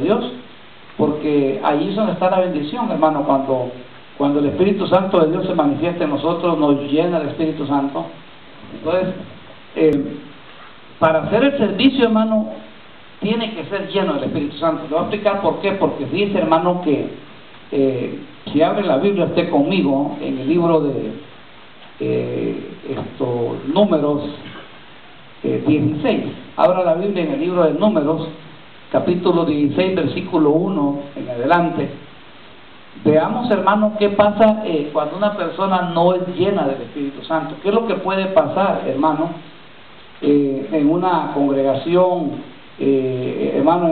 Dios, porque allí es donde está la bendición, hermano. Cuando el Espíritu Santo de Dios se manifiesta en nosotros, nos llena el Espíritu Santo. Entonces, para hacer el servicio, hermano, tiene que ser lleno del Espíritu Santo. Le voy a explicar por qué. Porque dice, hermano, que si abre la Biblia usted conmigo en el libro de Números 16. Abra la Biblia en el libro de Números, capítulo 16, versículo 1 en adelante. Veamos, hermano, qué pasa cuando una persona no es llena del Espíritu Santo. ¿Qué es lo que puede pasar, hermano, en una congregación, hermano,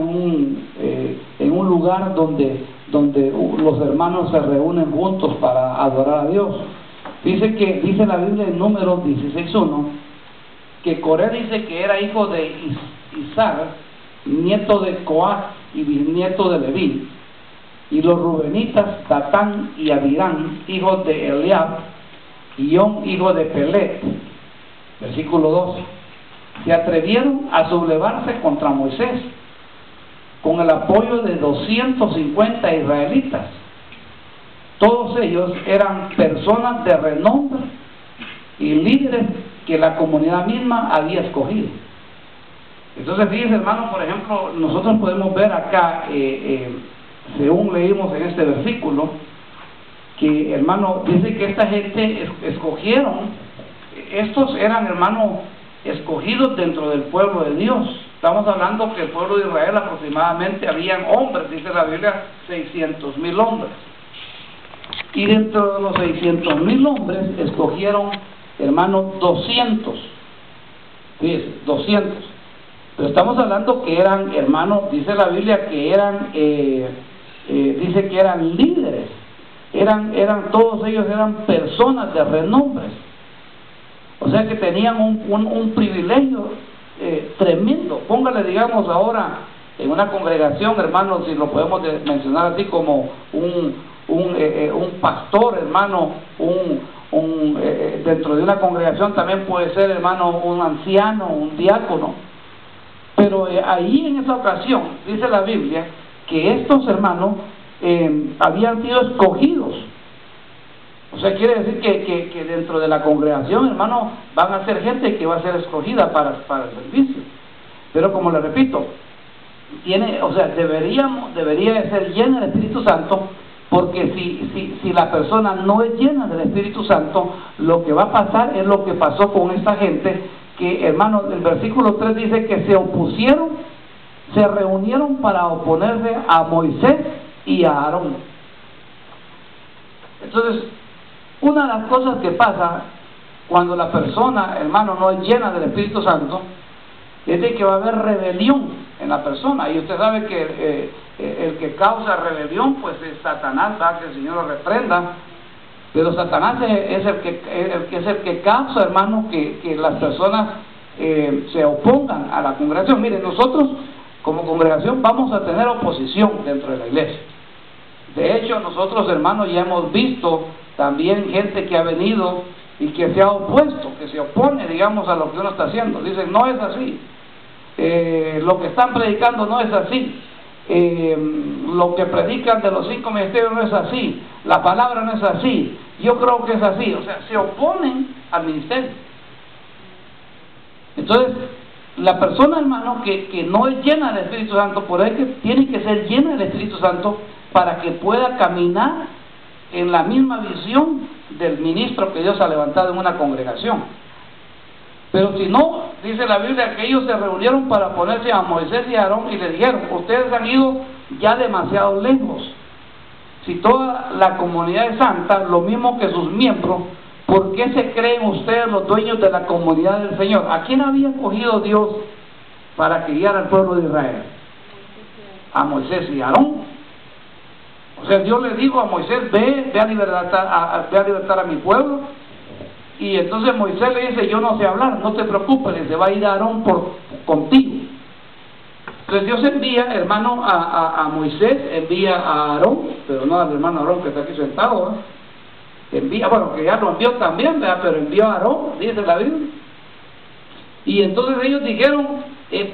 en un lugar donde los hermanos se reúnen juntos para adorar a Dios? Dice la Biblia en Números 16:1 que Coré dice que era hijo de Izar, nieto de Coat y bisnieto de Leví, y los rubenitas Datán y Abirán, hijos de Eliab, y On, hijo de Pelet. Versículo 12. Se atrevieron a sublevarse contra Moisés con el apoyo de 250 israelitas. Todos ellos eran personas de renombre y líderes que la comunidad misma había escogido. Entonces, fíjense, hermano, por ejemplo, nosotros podemos ver acá, según leímos en este versículo, que, hermano, dice que esta gente escogieron, estos eran, hermano, escogidos dentro del pueblo de Dios. Estamos hablando que el pueblo de Israel aproximadamente habían hombres, dice la Biblia, 600,000 hombres. Y dentro de los 600,000 hombres escogieron, hermano, 200. Fíjense, 200. Pero estamos hablando que eran, hermano, dice la Biblia que eran, dice que eran líderes. Todos ellos eran personas de renombre. O sea que tenían un privilegio tremendo. Póngale, digamos, ahora en una congregación, hermano, si lo podemos mencionar así, como un pastor, hermano, dentro de una congregación también puede ser, hermano, un anciano, un diácono. Pero ahí en esa ocasión dice la Biblia que estos hermanos habían sido escogidos. O sea, quiere decir que dentro de la congregación, hermano, van a ser gente que va a ser escogida para el servicio. Pero como le repito, debería de ser llena del Espíritu Santo, porque si la persona no es llena del Espíritu Santo, lo que va a pasar es lo que pasó con esta gente, que, hermano, el versículo 3 dice que se reunieron para oponerse a Moisés y a Aarón. Entonces, una de las cosas que pasa cuando la persona, hermano, no es llena del Espíritu Santo, es de que va a haber rebelión en la persona. Y usted sabe que el que causa rebelión, pues es Satanás, ¿verdad? Que el Señor lo reprenda. Pero Satanás es el que causa, hermano, que las personas se opongan a la congregación. Miren, nosotros como congregación vamos a tener oposición dentro de la iglesia. De hecho, nosotros, hermanos, ya hemos visto también gente que ha venido y que se ha opuesto, que se opone, digamos, a lo que uno está haciendo. Dicen, no es así, lo que están predicando no es así, lo que predican de los 5 ministerios no es así, la palabra no es así, yo creo que es así. O sea, se oponen al ministerio. Entonces, la persona, hermano, que no es llena del Espíritu Santo, por ahí que tiene que ser llena del Espíritu Santo para que pueda caminar en la misma visión del ministro que Dios ha levantado en una congregación. Pero si no, dice la Biblia que ellos se reunieron para ponerse a Moisés y a Aarón y le dijeron, ustedes han ido ya demasiado lejos. Si toda la comunidad es santa, lo mismo que sus miembros, ¿por qué se creen ustedes los dueños de la comunidad del Señor? ¿A quién había escogido Dios para que guiara al pueblo de Israel? A Moisés y a Aarón. O sea, Dios le dijo a Moisés, ve a libertar a mi pueblo. Y entonces Moisés le dice, yo no sé hablar, no te preocupes, se va a ir Aarón contigo. Entonces Dios envía, hermano, a Moisés, envía a Aarón, pero no al hermano Aarón que está aquí sentado, envía, bueno, que ya lo envió también, ¿verdad? Pero envió a Aarón, dice la Biblia. Y entonces ellos dijeron,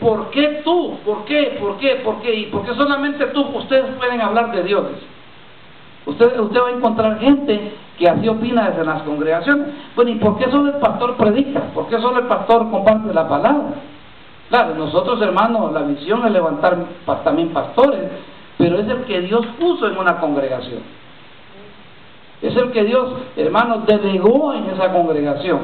¿por qué tú? ¿Por qué? ¿Por qué? ¿Por qué? ¿Y por qué solamente tú? Ustedes pueden hablar de Dios. Usted va a encontrar gente que así opina desde las congregaciones. Bueno, ¿y por qué solo el pastor predica? ¿Por qué solo el pastor comparte la palabra? Claro, nosotros, hermanos, la visión es levantar también pastores, pero es el que Dios puso en una congregación. Es el que Dios, hermanos, delegó en esa congregación.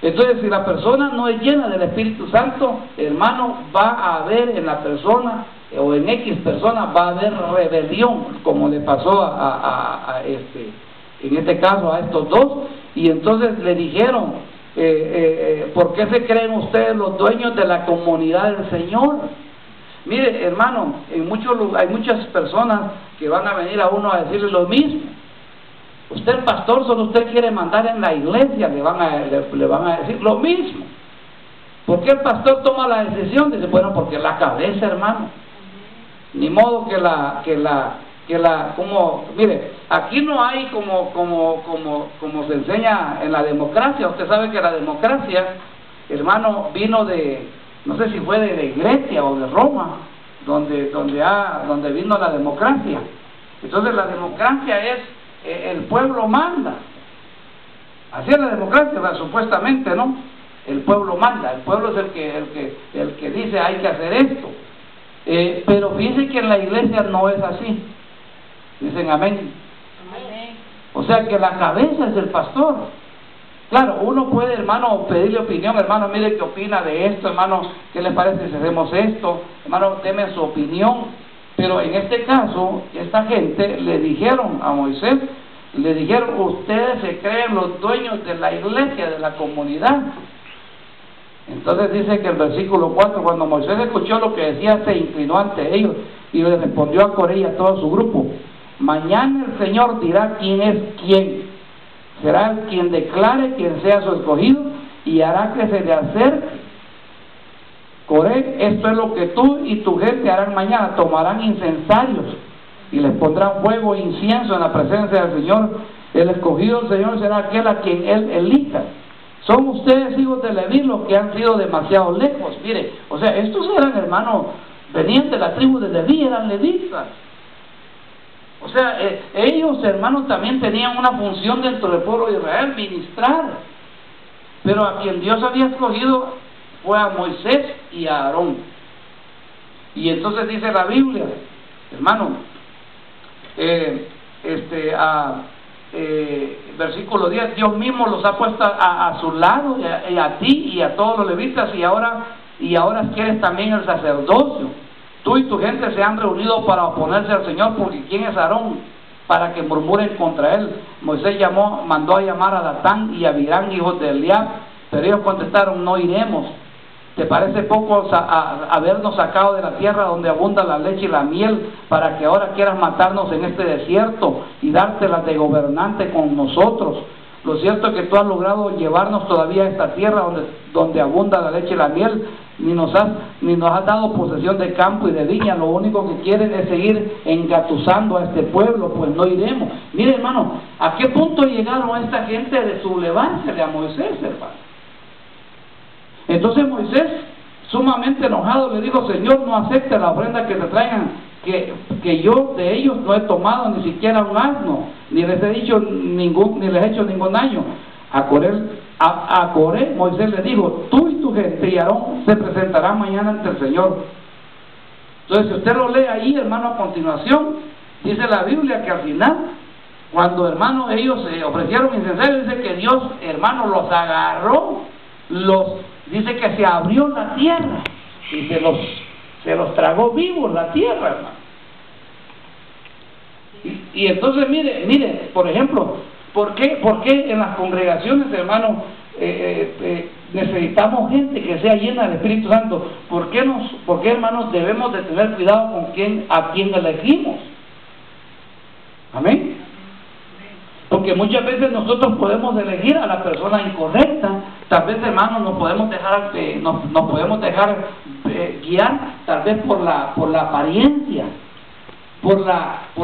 Entonces, si la persona no es llena del Espíritu Santo, hermano, va a haber en la persona, o en X persona, va a haber rebelión, como le pasó en este caso a estos dos. Y entonces le dijeron, ¿por qué se creen ustedes los dueños de la comunidad del Señor? Mire, hermano, hay muchas personas que van a venir a uno a decirle lo mismo. Usted, pastor, solo usted quiere mandar en la iglesia, le van a decir lo mismo. ¿Por qué el pastor toma la decisión? Dice, bueno, porque la cabeza, hermano. Ni modo mire, aquí no hay como se enseña en la democracia. Usted sabe que la democracia, hermano, vino no sé si fue de Grecia o de Roma, donde vino la democracia. Entonces la democracia es el pueblo manda. Así es la democracia, supuestamente, ¿no? El pueblo manda, el pueblo es el que dice hay que hacer esto. Pero fíjense que en la iglesia no es así. Dicen amén. Amén. O sea que la cabeza es el pastor. Claro, uno puede, hermano, pedirle opinión. Hermano, mire qué opina de esto, hermano, qué le parece si hacemos esto, hermano, deme su opinión. Pero en este caso, esta gente le dijeron a Moisés, le dijeron, ustedes se creen los dueños de la iglesia, de la comunidad. Entonces dice que el versículo 4, cuando Moisés escuchó lo que decía, se inclinó ante ellos y le respondió a Coré y a todo su grupo, mañana el Señor dirá quién es quién. Será el quien declare quién sea su escogido y hará que se le acerque. Coré, esto es lo que tú y tu gente harán mañana, tomarán incensarios y les pondrán fuego e incienso en la presencia del Señor. El escogido del Señor será aquel a quien Él elija. Son ustedes hijos de Leví los que han sido demasiado lejos. Mire, o sea, estos eran, hermanos, venían de la tribu de Leví, eran levitas. O sea, ellos, hermanos, también tenían una función dentro del pueblo de Israel, ministrar. Pero a quien Dios había escogido fue a Moisés y a Aarón. Y entonces dice la Biblia, hermano, versículo 10, Dios mismo los ha puesto a su lado, y a ti y a todos los levitas, y ahora quieres también el sacerdocio. Tú y tu gente se han reunido para oponerse al Señor, porque ¿quién es Aarón para que murmuren contra él? Moisés mandó a llamar a Datán y a Abirán, hijos de Eliab, pero ellos contestaron, no iremos. ¿Te parece poco habernos sacado de la tierra donde abunda la leche y la miel, para que ahora quieras matarnos en este desierto y dártelas de gobernante con nosotros? Lo cierto es que tú has logrado llevarnos todavía a esta tierra donde abunda la leche y la miel, ni nos has dado posesión de campo y de viña. Lo único que quieren es seguir engatusando a este pueblo, pues no iremos. Mire, hermano, ¿a qué punto llegaron esta gente de sublevársele a Moisés, hermano? Entonces Moisés, sumamente enojado, le dijo, Señor, no acepte la ofrenda que te traigan, que yo de ellos no he tomado ni siquiera un asno, ni les he hecho ningún daño. A Coré Moisés le dijo, tú y tu gente y Aarón se presentarán mañana ante el Señor. Entonces, si usted lo lee ahí, hermano, a continuación, dice la Biblia que al final, cuando, hermano, ellos ofrecieron incensario, dice que Dios, hermano, los agarró, dice que se abrió la tierra y se los tragó vivos la tierra, hermano. Y entonces, mire, por ejemplo, ¿por qué en las congregaciones, hermano, necesitamos gente que sea llena del Espíritu Santo? ¿Por qué, hermanos, debemos de tener cuidado con a quién elegimos? Amén. Porque muchas veces nosotros podemos elegir a la persona incorrecta. Tal vez, hermanos, nos podemos dejar guiar, tal vez por la apariencia, por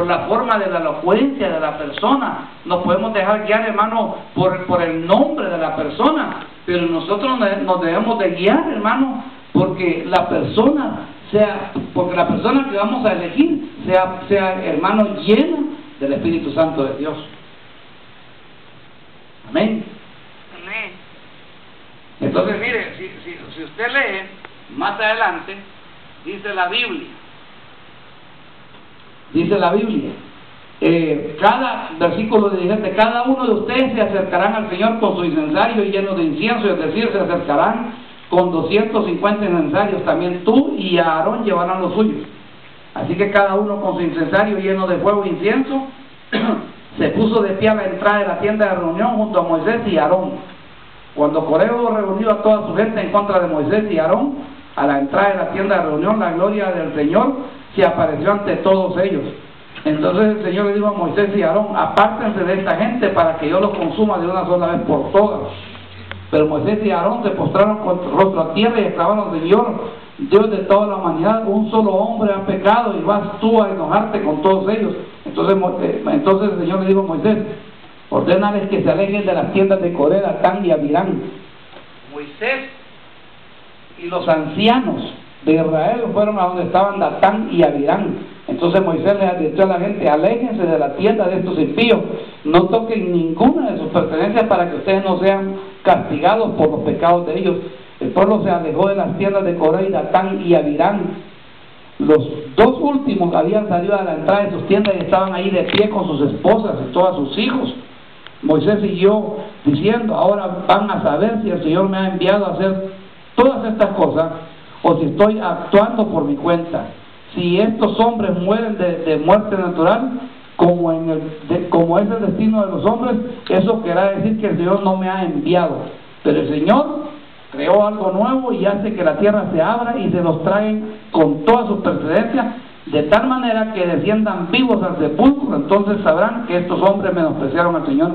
la forma de la elocuencia de la persona. Nos podemos dejar guiar, hermano, por el nombre de la persona. Pero nosotros nos debemos de guiar, hermano, porque la persona que vamos a elegir sea hermano llena del Espíritu Santo de Dios. Amén. Amén. Entonces mire, si usted lee más adelante, dice la Biblia, cada versículo dice: cada uno de ustedes se acercarán al Señor con su incensario y lleno de incienso, es decir, se acercarán con 250 incensarios. También tú y Aarón llevarán los suyos. Así que cada uno con su incensario lleno de fuego e incienso se puso de pie a la entrada de la tienda de reunión junto a Moisés y Aarón. Cuando Coré reunió a toda su gente en contra de Moisés y Aarón, a la entrada de la tienda de reunión, la gloria del Señor se apareció ante todos ellos. Entonces el Señor le dijo a Moisés y Aarón: apártense de esta gente para que yo los consuma de una sola vez por todas. Pero Moisés y Aarón se postraron con rostro a tierra y exclamaron: Señor, Dios de toda la humanidad, un solo hombre ha pecado y vas tú a enojarte con todos ellos. Entonces el Señor le dijo a Moisés: ordénales que se alejen de las tiendas de Coré, Datán y Abirán. Moisés y los ancianos de Israel fueron a donde estaban Datán y Abirán. Entonces Moisés les advirtió a la gente: aléjense de la tienda de estos impíos, no toquen ninguna de sus pertenencias para que ustedes no sean castigados por los pecados de ellos. El pueblo se alejó de las tiendas de Coré, Datán y Abirán. Los dos últimos habían salido a la entrada de sus tiendas y estaban ahí de pie con sus esposas y todos sus hijos. Moisés siguió diciendo: ahora van a saber si el Señor me ha enviado a hacer todas estas cosas o si estoy actuando por mi cuenta. Si estos hombres mueren de muerte natural, como es el destino de los hombres, eso querrá decir que el Señor no me ha enviado. Pero el Señor creó algo nuevo y hace que la tierra se abra y se los traigan con todas sus pertenencias, de tal manera que desciendan vivos al sepulcro. Entonces sabrán que estos hombres menospreciaron al Señor.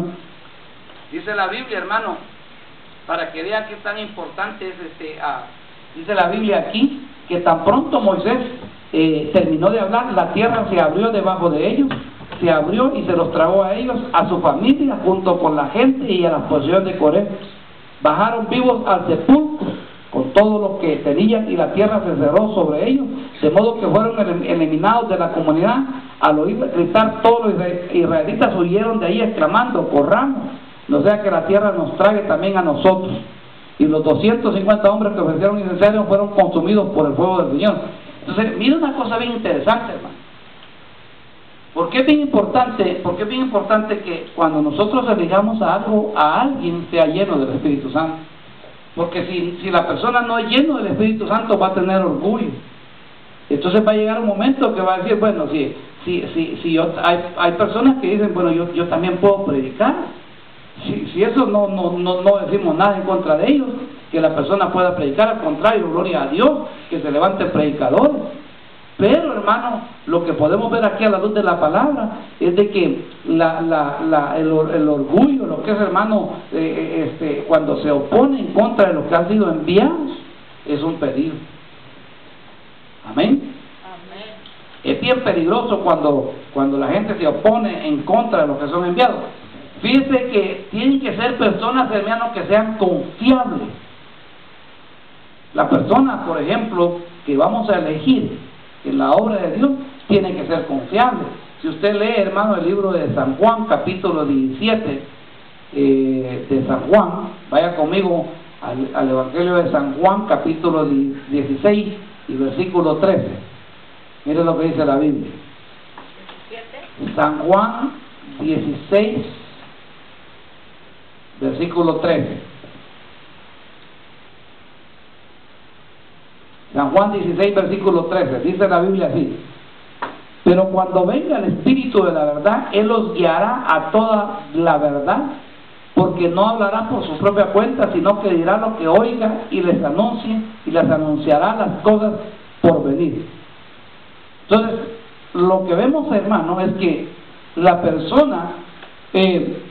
Dice la Biblia, hermano, para que vean qué tan importante es dice la Biblia aquí, que tan pronto Moisés terminó de hablar, la tierra se abrió debajo de ellos, se abrió y se los tragó a ellos, a su familia, junto con la gente y a las posesiones de Coré. Bajaron vivos al sepulcro con todo lo que tenían y la tierra se cerró sobre ellos, de modo que fueron eliminados de la comunidad. Al oír gritar, todos los israelitas huyeron de ahí exclamando: corramos, no sea que la tierra nos trague también a nosotros. Y los 250 hombres que ofrecieron incensario fueron consumidos por el fuego del Señor. Entonces, mira una cosa bien interesante, hermano. ¿Por qué es bien importante que cuando nosotros eligamos a alguien sea lleno del Espíritu Santo? Porque si la persona no es lleno del Espíritu Santo, va a tener orgullo. Entonces va a llegar un momento que va a decir: bueno, hay personas que dicen: bueno, yo también puedo predicar. Si eso no decimos nada en contra de ellos, que la persona pueda predicar, al contrario, gloria a Dios, que se levanten predicadores. Pero, hermano, lo que podemos ver aquí a la luz de la palabra es de que el orgullo, lo que es, hermano, cuando se opone en contra de los que han sido enviados, es un peligro. Amén. Amén. Es bien peligroso cuando la gente se opone en contra de los que son enviados. Fíjense que tienen que ser personas, hermanos, que sean confiables. La persona, por ejemplo, que vamos a elegir en la obra de Dios, tiene que ser confiable. Si usted lee, hermano, el libro de San Juan, capítulo 17 de San Juan, vaya conmigo al Evangelio de San Juan, capítulo 16 y versículo 13. Mire lo que dice la Biblia. San Juan 16, versículo 13. San Juan 16, versículo 13, dice la Biblia así: pero cuando venga el Espíritu de la verdad, Él los guiará a toda la verdad, porque no hablará por su propia cuenta, sino que dirá lo que oiga y les anunciará las cosas por venir. Entonces, lo que vemos, hermano, es que la persona que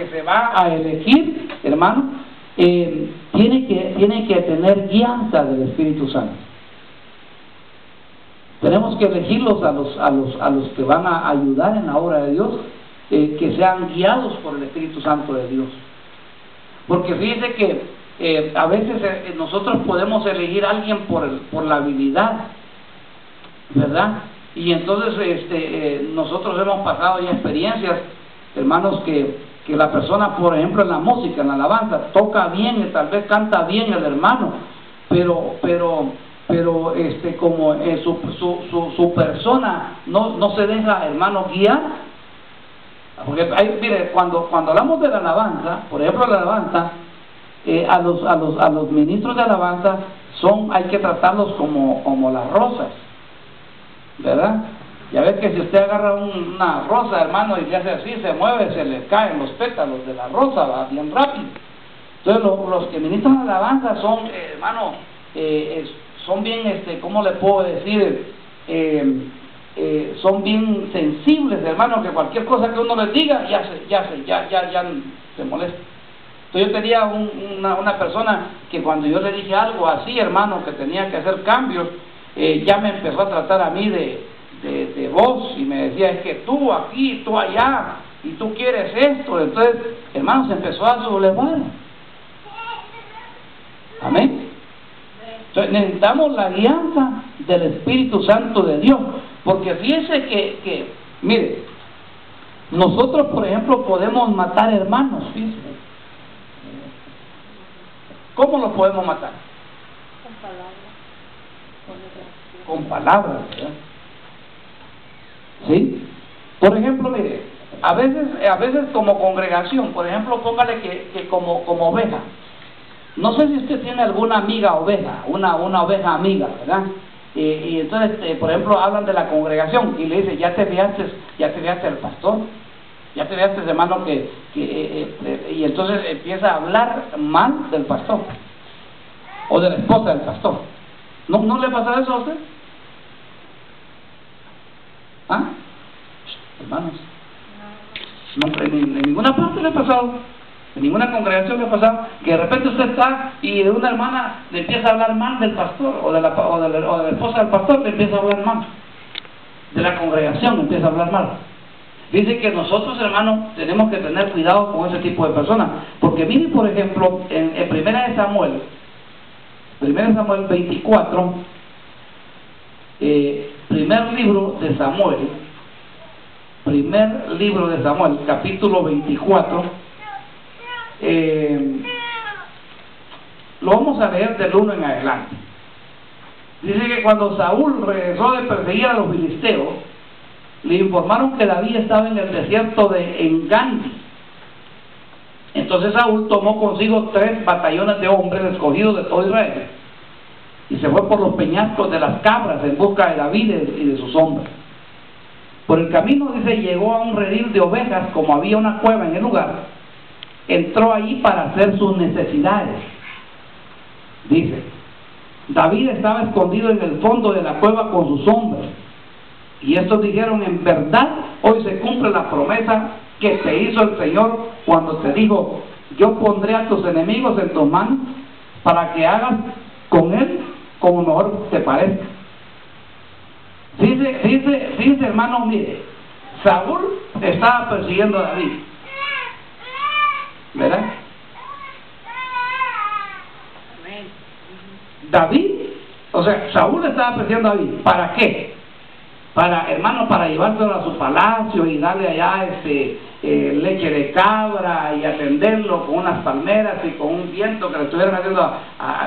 se va a elegir, hermano, tiene que tener guianza del Espíritu Santo. Tenemos que elegirlos a los que van a ayudar en la obra de Dios, que sean guiados por el Espíritu Santo de Dios. Porque fíjense que a veces nosotros podemos elegir a alguien por la habilidad, ¿verdad? Y entonces nosotros hemos pasado ya experiencias, hermanos, que la persona, por ejemplo, en la música, en la alabanza, toca bien y tal vez canta bien el hermano, pero como su persona no se deja, hermano, guiar. Porque mire, cuando hablamos de la alabanza, por ejemplo, la alabanza, a los ministros de alabanza hay que tratarlos como las rosas, ¿verdad? Ya ves que si usted agarra una rosa, hermano, y le hace así, se mueve, se le caen los pétalos de la rosa, va bien rápido. Entonces los que ministran alabanza son, hermano, son bien, ¿cómo le puedo decir? Son bien sensibles, hermano, que cualquier cosa que uno les diga, ya se molesta. Entonces yo tenía una persona que cuando yo le dije algo así, hermano, que tenía que hacer cambios, ya me empezó a tratar a mí de vos, y me decía, es que tú aquí, tú allá, y tú quieres esto. Entonces, hermano, se empezó a sublevar. Amén. Entonces, necesitamos la guianza del Espíritu Santo de Dios, porque fíjese que mire, nosotros, por ejemplo, podemos matar hermanos, fíjese. ¿Cómo los podemos matar? Con palabras, ¿verdad? ¿Sí? Por ejemplo, mire, a veces como congregación, por ejemplo, póngale que como oveja. No sé si usted tiene alguna amiga oveja, una oveja amiga, ¿verdad? Y entonces, por ejemplo, hablan de la congregación y le dice, ¿ya te fiaste al pastor? ¿Ya te fiaste, hermano, y entonces empieza a hablar mal del pastor o de la esposa del pastor? ¿No le pasa eso a usted? ¿Ah? Hermanos, no, en ninguna parte le ha pasado, en ninguna congregación le ha pasado, que de repente usted está y una hermana le empieza a hablar mal del pastor, o de la esposa del pastor le empieza a hablar mal, de la congregación le empieza a hablar mal. Dice que nosotros, hermanos, tenemos que tener cuidado con ese tipo de personas, porque miren, por ejemplo, en 1 Samuel 24, primer libro de Samuel, capítulo 24, lo vamos a leer del 1 en adelante. Dice que cuando Saúl regresó de perseguir a los filisteos, le informaron que David estaba en el desierto de Engán. Entonces Saúl tomó consigo 3 batallones de hombres escogidos de todo Israel y se fue por los peñascos de las cabras en busca de David y de sus hombres. Por el camino, dice, llegó a un redil de ovejas. Como había una cueva en el lugar, entró allí para hacer sus necesidades. Dice, David estaba escondido en el fondo de la cueva con sus hombres, y estos dijeron, en verdad, hoy se cumple la promesa que te hizo el Señor cuando te dijo, yo pondré a tus enemigos en tus manos para que hagas con él como mejor te parezca. Dice, hermano, mire, Saúl estaba persiguiendo a David, ¿verdad? David, o sea, Saúl estaba persiguiendo a David. ¿Para qué? Para llevárselo a su palacio y darle allá leche de cabra y atenderlo con unas palmeras y con un viento que le estuvieran haciendo,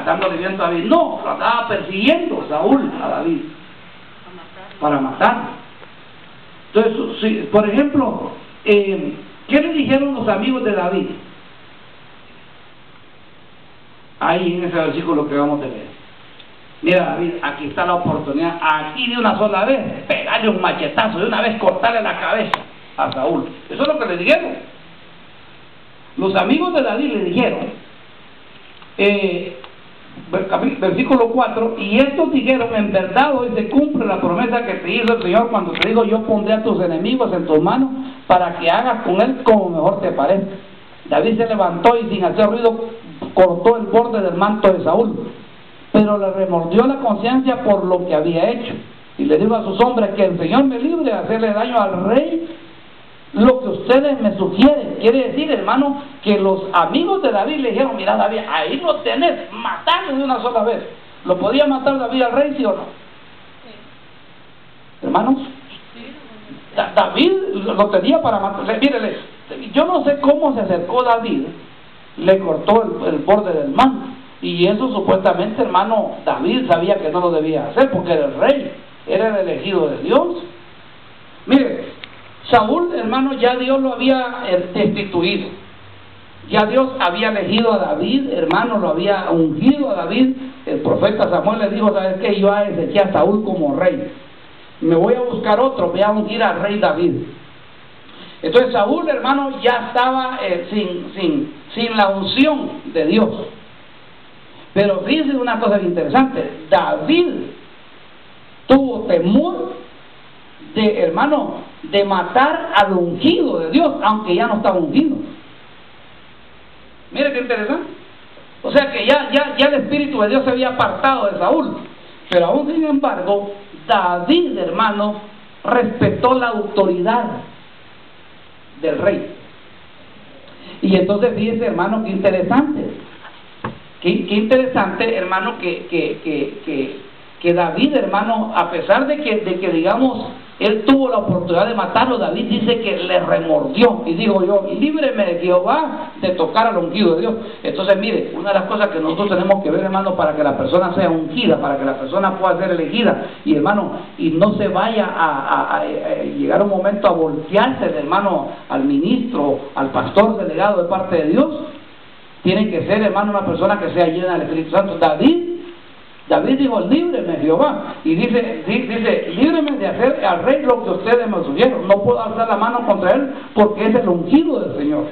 dándole viento a David. No, lo estaba persiguiendo Saúl a David para matarlo. Entonces, si, por ejemplo, ¿qué le dijeron los amigos de David? Ahí en ese versículo que vamos a leer. Mira, David, aquí está la oportunidad, aquí de una sola vez, pegarle un machetazo, de una vez cortarle la cabeza a Saúl. Eso es lo que le dijeron. Los amigos de David le dijeron, versículo 4, y estos dijeron, en verdad hoy se cumple la promesa que te hizo el Señor cuando te dijo, yo pondré a tus enemigos en tus manos para que hagas con él como mejor te parezca. David se levantó y sin hacer ruido cortó el borde del manto de Saúl, pero le remordió la conciencia por lo que había hecho, y le dijo a sus hombres, que el Señor me libre de hacerle daño al rey lo que ustedes me sugieren. Quiere decir, hermano, que los amigos de David le dijeron, mira David, ahí lo tenés, matarlo de una sola vez. ¿Lo podía matar David al rey, sí o no? Sí. Hermanos, David lo tenía para matar. Mírele, yo no sé cómo se acercó David, le cortó el borde del manto, y eso supuestamente, hermano, David sabía que no lo debía hacer porque era el rey, era el elegido de Dios. Mire, Saúl, hermano, ya Dios lo había destituido, ya Dios había elegido a David, hermano, lo había ungido a David. El profeta Samuel le dijo, ¿sabes qué? Yo elegí a Saúl como rey, me voy a buscar otro, voy a ungir al rey David. Entonces Saúl, hermano, ya estaba sin la unción de Dios. Pero fíjense una cosa interesante, David tuvo temor de, hermano, de matar al ungido de Dios, aunque ya no estaba ungido. Mire qué interesante. O sea que ya el Espíritu de Dios se había apartado de Saúl, pero aún sin embargo, David, hermano, respetó la autoridad del rey. Y entonces fíjense, hermano, qué interesante. Qué interesante, hermano, que David, hermano, a pesar de que digamos, él tuvo la oportunidad de matarlo, David dice que le remordió y dijo yo, líbreme de Jehová de tocar al ungido de Dios. Entonces mire, una de las cosas que nosotros tenemos que ver, hermano, para que la persona sea ungida, para que la persona pueda ser elegida, y hermano, y no se vaya a llegar un momento a voltearse, hermano, al ministro, al pastor delegado de parte de Dios, tiene que ser, hermano, una persona que sea llena del Espíritu Santo. David dijo, líbreme Jehová, y dice, líbreme de hacer al rey lo que ustedes me sugieron. No puedo alzar la mano contra él porque es el ungido del Señor.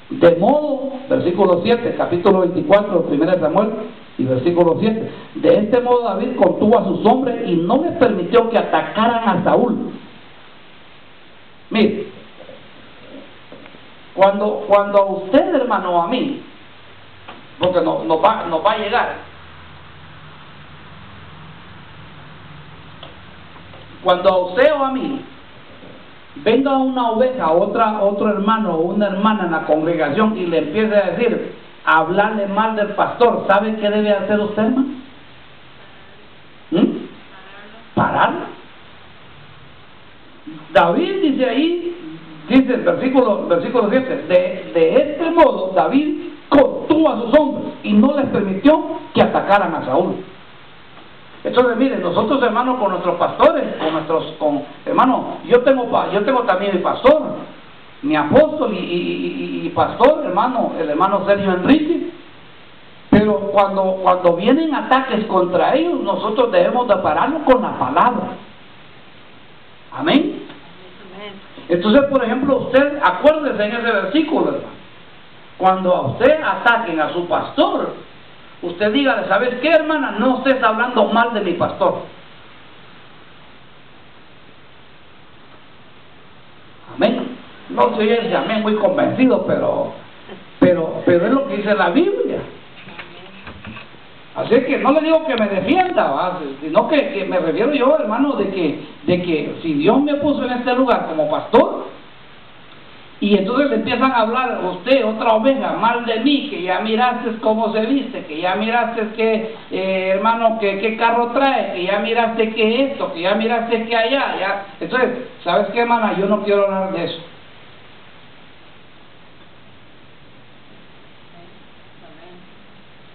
De modo, versículo 7, capítulo 24, 1 Samuel, y versículo 7, de este modo David contuvo a sus hombres y no les permitió que atacaran a Saúl. Mire, cuando a usted, hermano, o a mí, porque nos va a llegar, cuando a usted o a mí venga una oveja, otro hermano o una hermana en la congregación y le empiece a decir, a hablarle mal del pastor, ¿sabe qué debe hacer usted, hermano? Pararlo. David dice ahí, dice el versículo 7, de este modo David contuvo a sus hombres y no les permitió que atacaran a Saúl. Entonces miren, nosotros, hermanos, con nuestros pastores, hermano, yo tengo también mi pastor, mi apóstol y pastor, hermano, el hermano Sergio Enrique. Pero cuando vienen ataques contra ellos, nosotros debemos de pararlo con la palabra. Amén. Entonces, por ejemplo, usted, acuérdese en ese versículo, hermano, cuando a usted ataquen a su pastor, usted dígale, ¿sabes qué, hermana? No estés hablando mal de mi pastor. Amén. No se oye amén muy convencido, pero es lo que dice la Biblia. Así que no le digo que me defienda, ¿va? Sino que me refiero yo, hermano, de que si Dios me puso en este lugar como pastor, y entonces le empiezan a hablar a usted, otra oveja, mal de mí, que ya miraste cómo se viste, que ya miraste que, hermano, que qué carro trae, que ya miraste que esto, que ya miraste que allá, ya. Entonces, ¿sabes qué, hermana? Yo no quiero hablar de eso.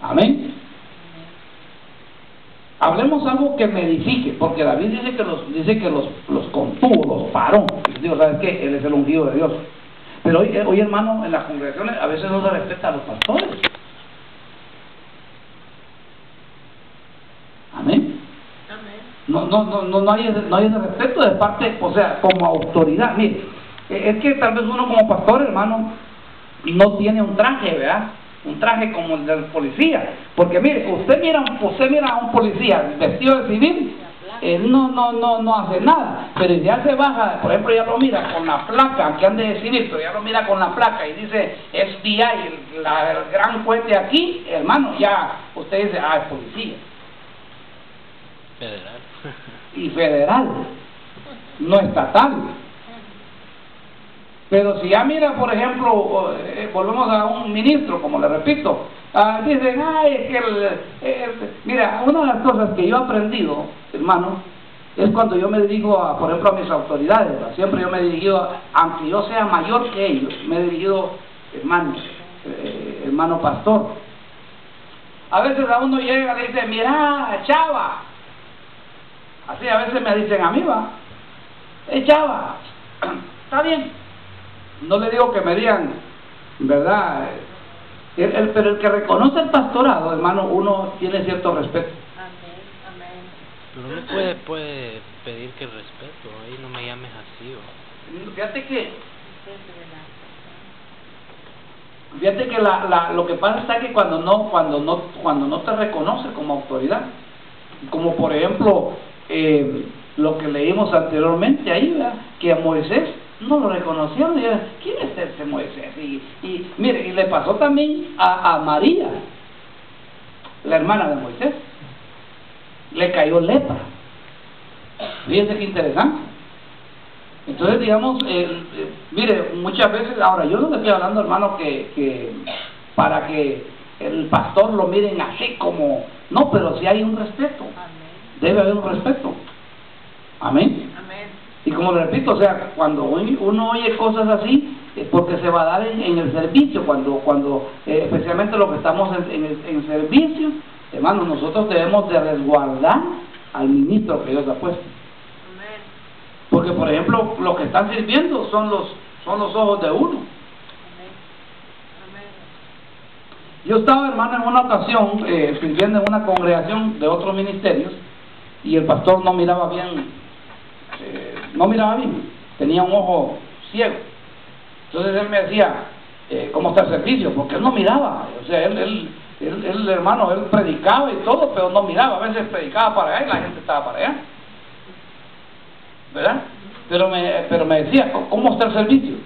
Amén. Hablemos algo que me edifique, porque David dice que los contuvo, los paró. Digo, ¿sabes qué? Él es el ungido de Dios. Pero hoy, hermano, en las congregaciones a veces no se respeta a los pastores. Amén. No hay ese respeto de parte, o sea, como autoridad. Mire, es que tal vez uno como pastor, hermano, no tiene un traje, ¿verdad? Un traje como el del policía. Porque mire, usted mira a un policía vestido de civil, no hace nada, pero ya se baja, por ejemplo, ya lo mira con la placa, que ande de civil, pero ya lo mira con la placa y dice FBI, el gran fuente aquí, hermano, ya usted dice, es policía. Federal. Y federal, no estatal. Pero si ya mira, por ejemplo, volvemos a un ministro, como le repito, dicen, ay, es que mira, una de las cosas que yo he aprendido, hermano, es cuando yo me dirijo, por ejemplo, a mis autoridades, ¿verdad? Siempre yo me he dirigido, aunque yo sea mayor que ellos, me he dirigido, hermano pastor. A veces a uno llega y le dice, mira, chava. Así a veces me dicen a mí, va, chava, está bien. No le digo que me digan, ¿verdad? Pero el que reconoce el pastorado, hermano, uno tiene cierto respeto. Amén. Pero uno puede pedir que respeto, ahí no me llames así, ¿o? Fíjate que lo que pasa está que cuando no te reconoce como autoridad, como por ejemplo lo que leímos anteriormente ahí, ¿verdad? Que a Moisés no lo reconocieron. Y ¿quién es ese Moisés? Y mire, y le pasó también a María, la hermana de Moisés, le cayó lepra. Fíjense qué interesante. Entonces, digamos, mire, muchas veces, ahora yo no le estoy hablando, hermano, que para que el pastor lo miren así como, no, pero si hay un respeto. Debe haber un respeto. Amén. Y como le repito, o sea, cuando uno oye cosas así, es porque se va a dar en el servicio, cuando especialmente los que estamos en servicio, hermano, nosotros debemos de resguardar al ministro que Dios ha puesto. Porque, por ejemplo, los que están sirviendo son los ojos de uno. Yo estaba, hermano, en una ocasión sirviendo en una congregación de otros ministerios y el pastor no miraba bien, tenía un ojo ciego. Entonces él me decía, ¿cómo está el servicio? Porque él no miraba, o sea, él hermano, él predicaba y todo, pero no miraba. A veces predicaba para allá y la gente estaba para allá, ¿verdad? Pero me decía, ¿cómo está el servicio?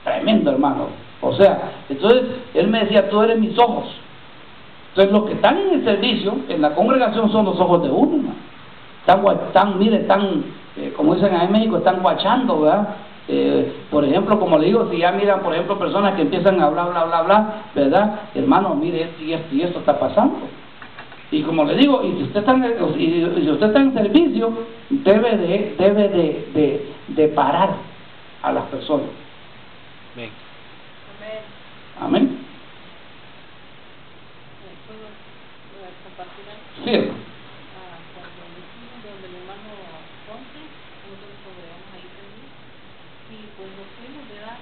Tremendo, hermano. O sea, entonces él me decía, tú eres mis ojos. Entonces los que están en el servicio, en la congregación, son los ojos de uno, hermano. Están, como dicen en México, están guachando, ¿verdad? Por ejemplo, como le digo, si ya miran, por ejemplo, personas que empiezan a hablar, ¿verdad? Hermano, mire, esto está pasando. Y como le digo, y si usted está en servicio, debe de parar a las personas. Amén. Amén. ¿Puedo compartir algo? Sí. Cuando hicimos donde mi hermano Ponce, nosotros congregamos ahí también, y pues nos fuimos, ¿verdad?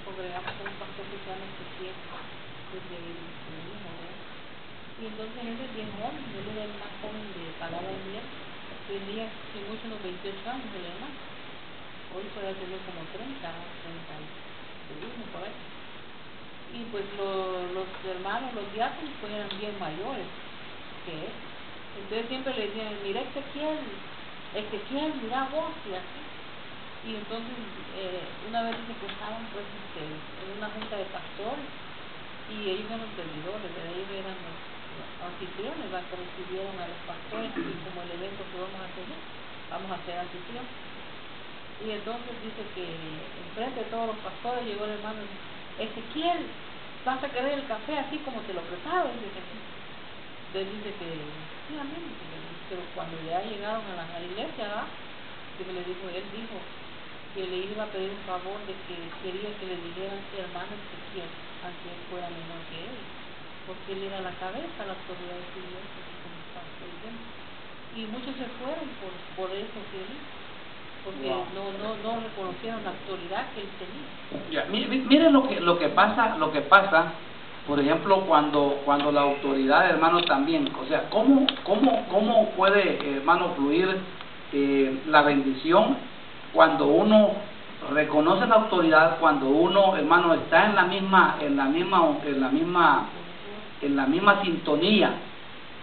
Congregamos con un pastor que se llama Ezequiel, desde el mismo, ¿verdad? Y entonces él es bien joven, él era el más joven de Palabra de Dios, tenía si mucho unos 28 años, el hermano. Hoy puede tener como 30, 31 por ahí. Y pues los hermanos, los diáconos, pues eran bien mayores que él. Entonces siempre le decían, mira Ezequiel, mira vos, y así. Y entonces una vez dice que estaban pues en una junta de pastores y ellos eran los servidores, ellos eran los anfitriones, que recibieron a los pastores, y como el evento que vamos a tener, vamos a hacer anfitrión. Y entonces dice que enfrente de todos los pastores llegó el hermano y dice, Ezequiel, vas a querer el café así como te lo preparo. Entonces dice que sí, amén. Pero cuando ya llegaron a la iglesia, ¿verdad? Que él dijo que le iba a pedir un favor de que quería que le dijeran hermano Ezequiel, aunque él fuera menor que él, porque él era la cabeza, la autoridad de su iglesia, como está diciendo. Y muchos se fueron por eso que él hizo, porque no reconocieron la autoridad que él tenía. Ya, mire lo que pasa, por ejemplo, cuando la autoridad, hermano, también, o sea, ¿cómo puede, hermano, fluir la bendición cuando uno reconoce la autoridad, cuando uno, hermano, está en la misma sintonía?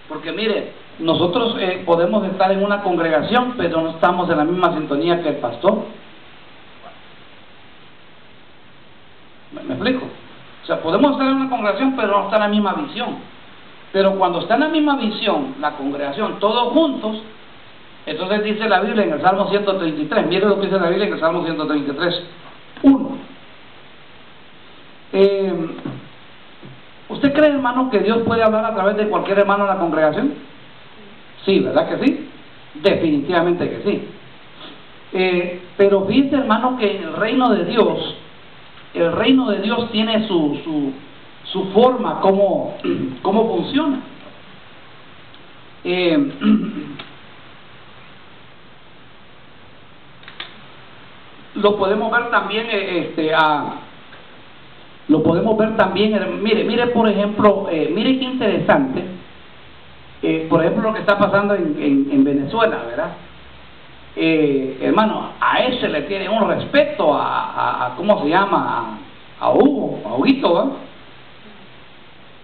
Porque mire, nosotros podemos estar en una congregación, pero no estamos en la misma sintonía que el pastor. ¿Me explico? O sea, podemos estar en una congregación, pero no está en la misma visión. Pero cuando está en la misma visión, la congregación, todos juntos, Entonces dice la Biblia en el Salmo 133, mire lo que dice la Biblia en el Salmo 133, 1. ¿Usted cree, hermano, que Dios puede hablar a través de cualquier hermano en la congregación? Sí, ¿verdad que sí? Definitivamente que sí. Pero fíjese, hermano, que el reino de Dios tiene su forma, cómo funciona. Lo podemos ver también, mire por ejemplo, mire qué interesante, por ejemplo lo que está pasando en Venezuela, ¿verdad? Hermano, a ese le tiene un respeto a ¿cómo se llama? A Huguito, ¿verdad?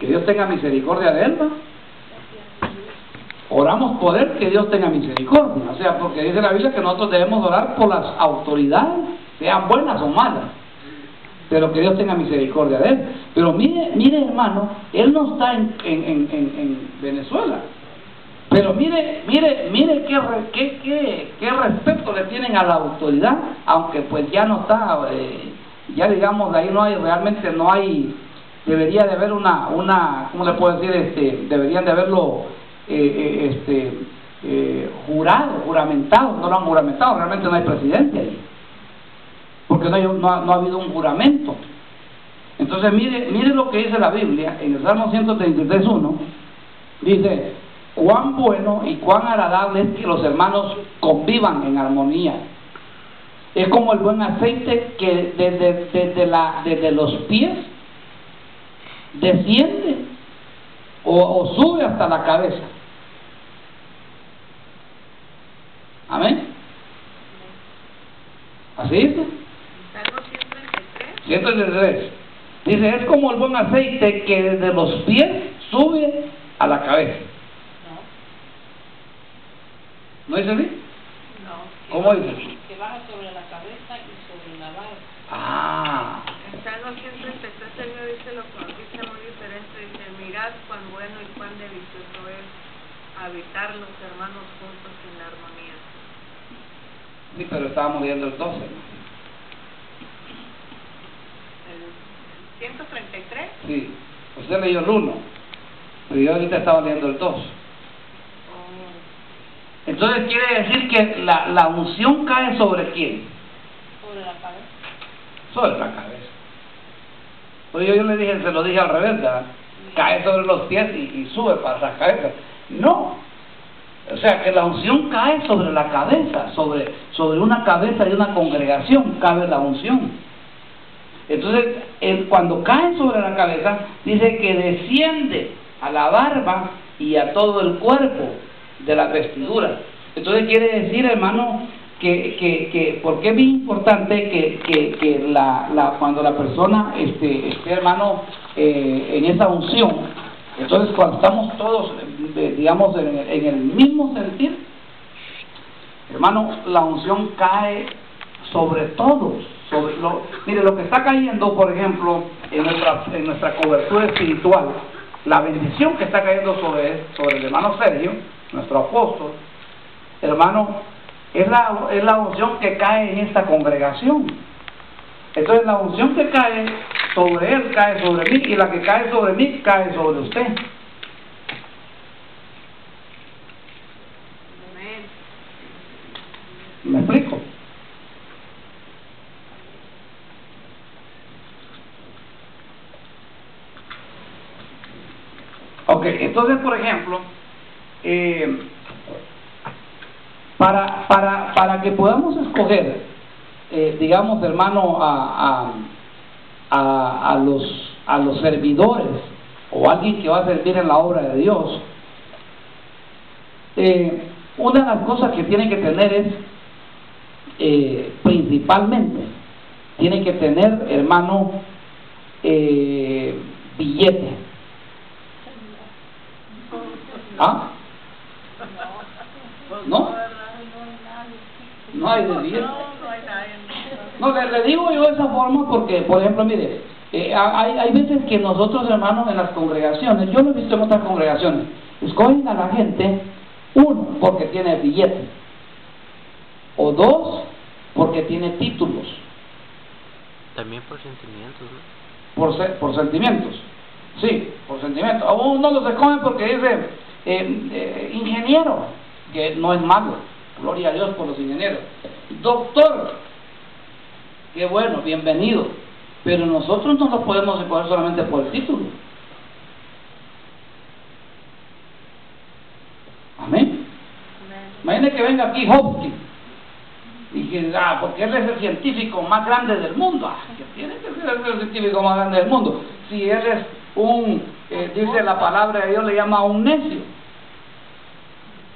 Que Dios tenga misericordia de él, ¿verdad? Oramos por él, que Dios tenga misericordia, o sea, porque dice la Biblia que nosotros debemos orar por las autoridades, sean buenas o malas, pero que Dios tenga misericordia de él. Pero mire hermano, él no está en Venezuela, pero mire qué respeto le tienen a la autoridad, aunque pues ya no está, ya digamos, de ahí no hay, debería de haber una ¿cómo le puedo decir? Deberían de haberlo juramentado, no lo han juramentado, realmente no hay presidente ahí, porque no ha habido un juramento. Entonces mire lo que dice la Biblia en el Salmo 133:1, dice: cuán bueno y cuán agradable es que los hermanos convivan en armonía. Es como el buen aceite que desde los pies desciende o sube hasta la cabeza. Amén. ¿Así dice? Salmo 133. 133. Dice: es como el buen aceite que desde los pies sube a la cabeza. ¿No dice así? No. ¿Cómo dice? Que baja sobre la cabeza y sobre la barba. Ah. En Salmo 133 el Señor dice lo que dice muy diferente, dice: mirad cuán bueno y cuán delicioso es habitar los hermanos juntos en armonía. Sí, pero estábamos leyendo el 12. ¿El 133? Sí, usted leyó el 1, pero yo ahorita estaba leyendo el 2. Entonces quiere decir que la unción cae sobre quién? Sobre la cabeza. Sobre la cabeza. Pues yo le dije, se lo dije al revés, ¿verdad? Cae sobre los pies y sube para la cabeza. No. O sea, que la unción cae sobre la cabeza, sobre una cabeza de una congregación cabe la unción. Entonces, cuando cae sobre la cabeza, dice que desciende a la barba y a todo el cuerpo de las vestiduras. Entonces quiere decir, hermano, que porque es bien importante que cuando la persona esté, hermano, en esa unción. Entonces cuando estamos todos, digamos, en el mismo sentir, hermano, la unción cae sobre todos. Mire, lo que está cayendo, por ejemplo, en nuestra cobertura espiritual, la bendición que está cayendo sobre el hermano Sergio, nuestro apóstol, hermano, es la unción que cae en esta congregación. Entonces la unción que cae sobre él cae sobre mí, y la que cae sobre mí cae sobre usted. ¿Me explico? Ok, entonces, por ejemplo, para que podamos escoger, digamos, hermano, a los servidores o alguien que va a servir en la obra de Dios, una de las cosas que tiene que tener es, principalmente, tiene que tener, hermano, billete. ¿Ah? ¿No? No hay de billete. No, le digo yo de esa forma porque, por ejemplo, mire, hay veces que nosotros, hermanos, en las congregaciones, yo lo he visto en otras congregaciones, escogen a la gente, uno, porque tiene billete, O dos, porque tiene títulos. También por sentimientos, ¿no? Por sentimientos. Sí, por sentimientos. Uno los escoge porque dice ingeniero, que no es malo. Gloria a Dios por los ingenieros. Doctor, qué bueno, bienvenido. Pero nosotros no los podemos escoger solamente por el título. Amén. Imagínate que venga aquí Hopkins y que, porque él es el científico más grande del mundo. Que tiene que ser el científico más grande del mundo. Si él es dice la palabra de Dios, le llama un necio.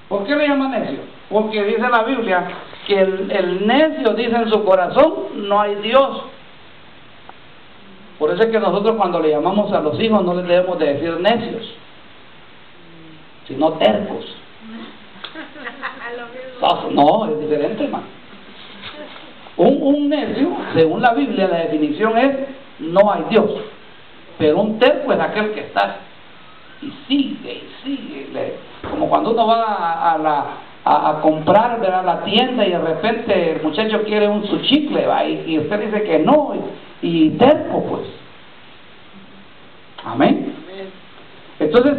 ¿Por qué le llama necio? Porque dice la Biblia que el necio dice en su corazón, no hay Dios. Por eso es que nosotros cuando le llamamos a los hijos no les debemos de decir necios, sino tercos. No, es diferente, hermano. Un necio, según la Biblia, la definición es no hay Dios. Pero un terco es aquel que está y sigue, como cuando uno va a comprar, ¿verdad?, a la tienda y de repente el muchacho quiere su chicle, ¿va? Y usted dice que no, y terco, pues. Amén. Entonces,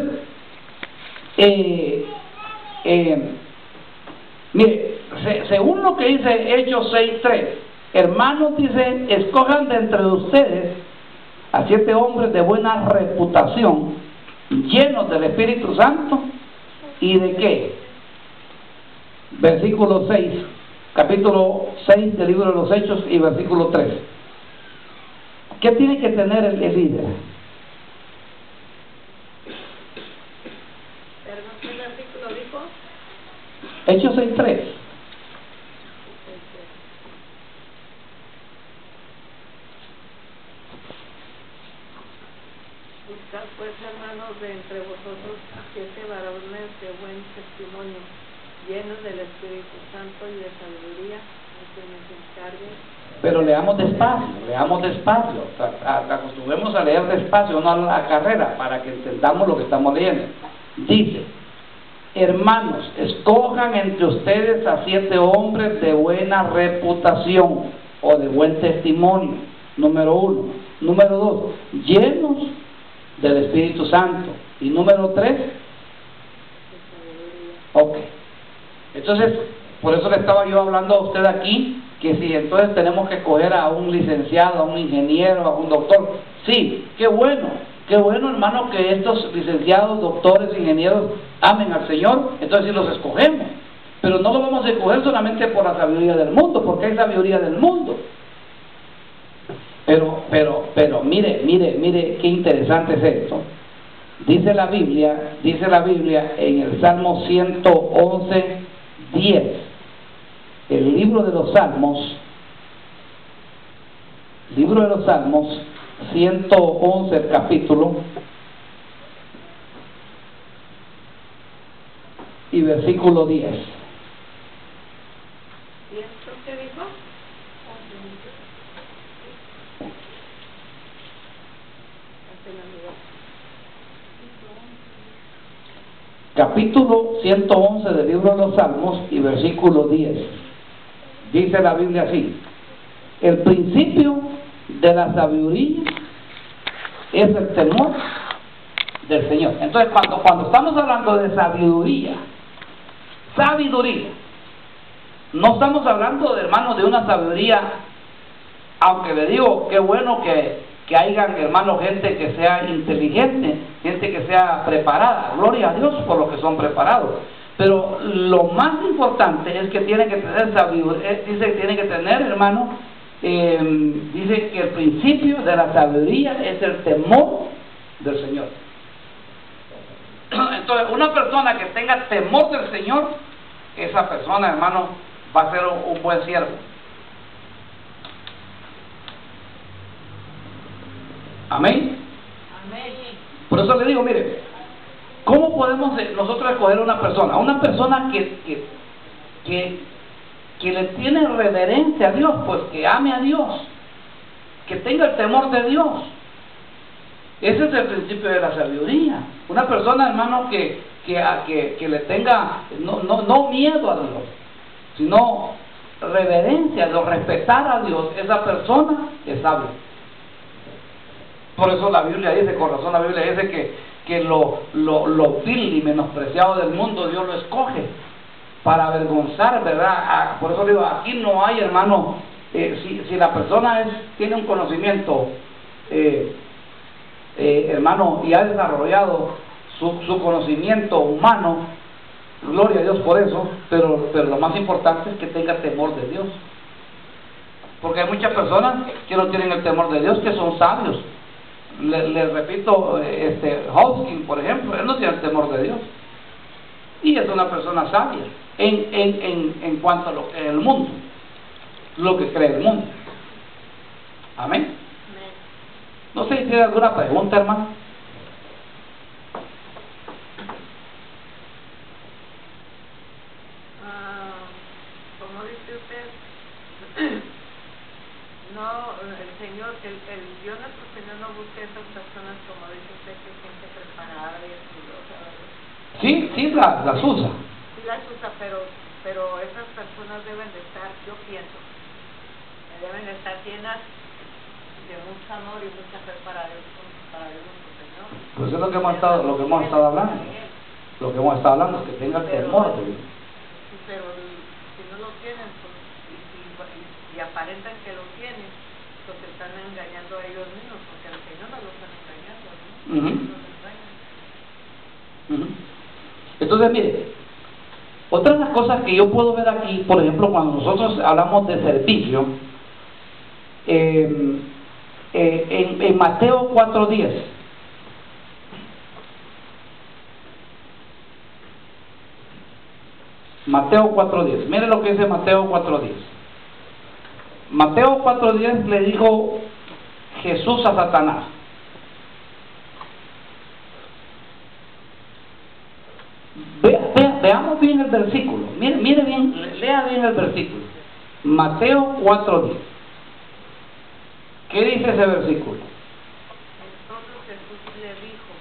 mire, según lo que dice Hechos 6:3, hermanos, dice, escojan de entre ustedes a 7 hombres de buena reputación, llenos del Espíritu Santo y de ¿qué? Versículo 6, capítulo 6 del libro de los Hechos y versículo 3. ¿Qué tiene que tener el líder? ¿Perdón, qué versículo dijo? Hechos 6:3. Buscad pues, hermanos, de entre vosotros a 7 varones de buen testimonio, llenos del Espíritu Santo y de sabiduría, a quienes encarguen. Pero leamos despacio, acostumbremos a leer despacio, no a la carrera, para que entendamos lo que estamos leyendo. Dice, hermanos, escojan entre ustedes a 7 hombres de buena reputación o de buen testimonio, número 1. Número 2, llenos del Espíritu Santo. Y número 3, ok. Entonces, por eso le estaba yo hablando a usted aquí, que si entonces tenemos que escoger a un licenciado, a un ingeniero, a un doctor. Sí, qué bueno, hermano, que estos licenciados, doctores, ingenieros amen al Señor, entonces sí los escogemos. Pero no lo vamos a escoger solamente por la sabiduría del mundo, porque hay sabiduría del mundo. Pero mire qué interesante es esto. Dice la Biblia en el Salmo 111:10, el libro de los Salmos, 111, el capítulo, y versículo 10. ¿Y esto qué dijo? Capítulo 111 del libro de los Salmos y versículo 10. Dice la Biblia así: el principio de la sabiduría es el temor del Señor. Entonces, cuando estamos hablando de sabiduría, no estamos hablando, de hermanos, de una sabiduría, aunque le digo, qué bueno que hayan, hermanos, gente que sea inteligente, gente que sea preparada, gloria a Dios por los que son preparados, pero lo más importante es que tienen que tener sabiduría. Dice que tienen que tener, hermano, dice que el principio de la sabiduría es el temor del Señor. Entonces, una persona que tenga temor del Señor, esa persona, hermano, va a ser un buen siervo. Amén. Por eso le digo, mire, ¿cómo podemos nosotros escoger a una persona? Una persona que le tiene reverencia a Dios, pues que ame a Dios, que tenga el temor de Dios. Ese es el principio de la sabiduría. Una persona, hermano, que le tenga no miedo a Dios, sino reverencia, de respetar a Dios, esa persona es sabia. Por eso la Biblia dice, con razón la Biblia dice que lo vil y menospreciado del mundo Dios lo escoge para avergonzar, ¿verdad? Por eso digo, aquí no hay, hermano, si la persona tiene un conocimiento, hermano, y ha desarrollado su conocimiento humano, gloria a Dios por eso, pero lo más importante es que tenga temor de Dios. Porque hay muchas personas que no tienen el temor de Dios, que son sabios. Les repito, Hawking, por ejemplo, él no tiene el temor de Dios. Y es una persona sabia en cuanto a lo que es el mundo, lo que cree el mundo. Amén. No sé si tiene alguna pregunta, hermano. Como dice usted, no, el Señor, Dios nuestro Señor no busca esas personas, como dice usted, que gente preparada y estudiosas, ¿verdad? Sí, las usa. Sí las usa, pero esas personas deben de estar, yo pienso, deben de estar llenas de mucho amor y mucha fe para Dios nuestro Señor. Pues es lo que hemos estado hablando. Lo que hemos estado hablando es que tenga temor de Dios. Pero si no lo tienen, pues, y aparentan que lo tienen, pues se están engañando a ellos mismos, porque al Señor no los están engañando, ¿no? Entonces, mire, otra de las cosas que yo puedo ver aquí, por ejemplo, cuando nosotros hablamos de servicio, en Mateo 4:10, Mateo 4:10, mire lo que dice Mateo 4:10. Mateo 4:10 le dijo Jesús a Satanás: veamos bien el versículo, mire bien, lea bien el versículo. Mateo 4:10. ¿Qué dice ese versículo? Entonces Jesús le dijo: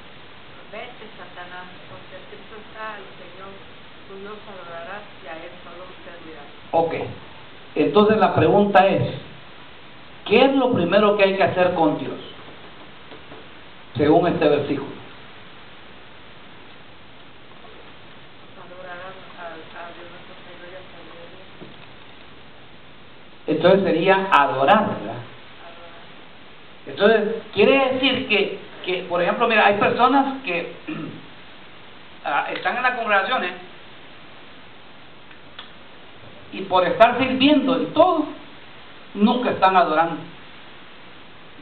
vete, Satanás, porque escrito está, al Señor tu Dios adorarás y a él solo servirás. Ok, entonces la pregunta es, ¿qué es lo primero que hay que hacer con Dios? Según este versículo. Adorar a Dios nuestro Señor y a servirle. Entonces sería adorar, ¿verdad? Entonces, quiere decir que, por ejemplo, mira, hay personas que están en las congregaciones y por estar sirviendo en todo, nunca están adorando.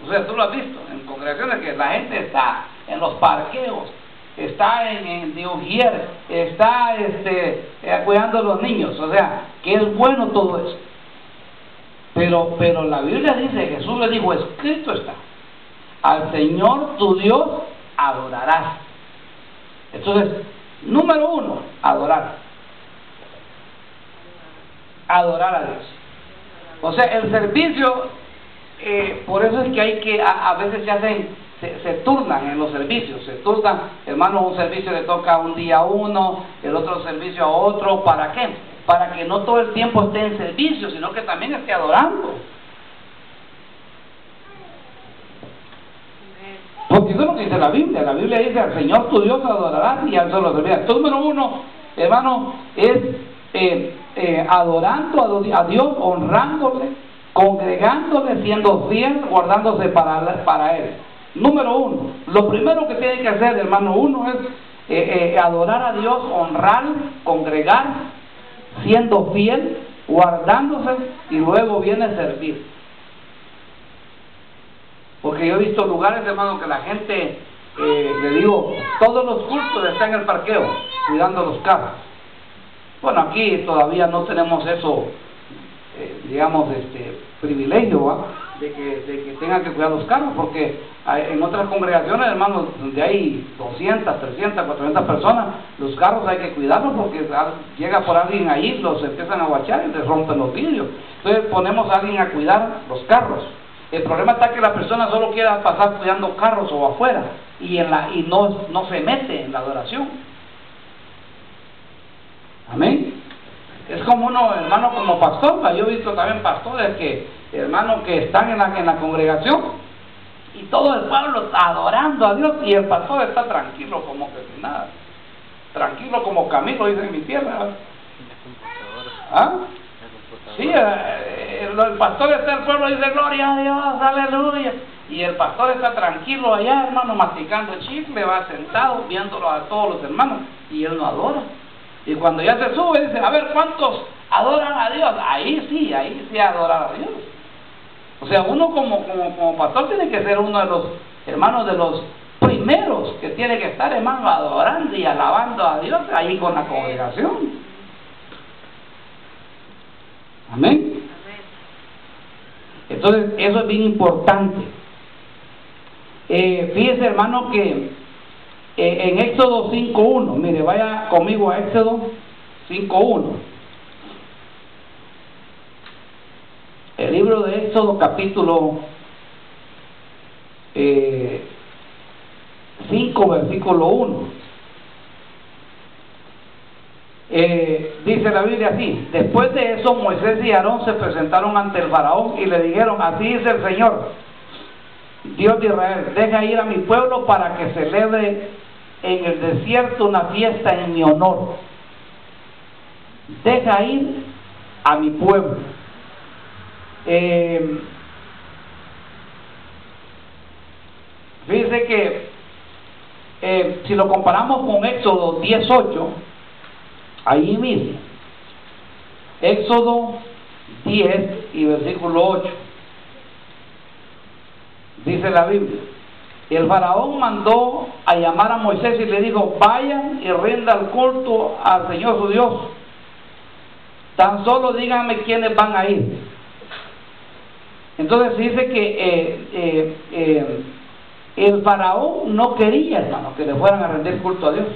O sea, tú lo has visto en congregaciones que la gente está en los parqueos, está en the ujier, está cuidando a los niños, o sea, que es bueno todo eso. Pero la Biblia dice, Jesús le dijo, escrito está, al Señor tu Dios adorarás. Entonces, número uno, adorar a Dios. O sea, el servicio, por eso es que hay que, a veces se turnan en los servicios, se turnan, hermano, un servicio le toca un día a uno, el otro servicio a otro. ¿Para qué? Para que no todo el tiempo esté en servicio, sino que también esté adorando. Porque eso es lo que dice la Biblia. La Biblia dice, al Señor tu Dios adorarás y al solo servirás. Entonces, número uno, hermano, es adorando a Dios, honrándole, congregándole, siendo fiel, guardándose para Él. Número uno, lo primero que tiene que hacer, hermano, uno es adorar a Dios, honrar, congregar, siendo fiel, guardándose, y luego viene a servir. Porque yo he visto lugares, hermano, que la gente, le digo, todos los cultos están en el parqueo, cuidando los carros. Bueno, aquí todavía no tenemos eso, digamos, privilegio, ¿va? de que tengan que cuidar los carros, porque en otras congregaciones, hermanos, donde hay 200, 300, 400 personas, los carros hay que cuidarlos, porque llega por alguien ahí, los empiezan a guachar y les rompen los vidrios. Entonces ponemos a alguien a cuidar los carros. El problema está que la persona solo quiera pasar cuidando carros o afuera, y no se mete en la adoración. Amén. Es como uno, hermano, como pastor. Yo he visto también pastores que, hermanos, que están en la congregación y todo el pueblo está adorando a Dios y el pastor está tranquilo como que sin nada. Tranquilo como Camilo, dice en mi tierra. ¿Ah? Sí, el pastor está en el pueblo y dice gloria a Dios, aleluya. Y el pastor está tranquilo allá, hermano, masticando chicle, va sentado, viéndolo a todos los hermanos, y él no adora. Y cuando ya se sube, dice, a ver, ¿cuántos adoran a Dios? Ahí sí adorar a Dios. O sea, uno como pastor tiene que ser uno de los hermanos, de los primeros que tiene que estar, hermano, adorando y alabando a Dios ahí con la congregación. Amén. Entonces, eso es bien importante. Fíjese, hermano, que en Éxodo 5.1, mire, vaya conmigo a Éxodo 5.1. El libro de Éxodo, capítulo 5, versículo 1. Dice la Biblia así: después de eso Moisés y Aarón se presentaron ante el faraón y le dijeron, así dice el Señor, Dios de Israel, deja ir a mi pueblo para que celebre en el desierto una fiesta en mi honor. Deja ir a mi pueblo. Fíjense que si lo comparamos con Éxodo 10.8, ahí mismo, Éxodo 10 y versículo 8, dice la Biblia: el faraón mandó a llamar a Moisés y le dijo, vayan y rindan culto al Señor su Dios, tan solo díganme quiénes van a ir. Entonces dice que el faraón no quería, hermano, que le fueran a rendir culto a Dios.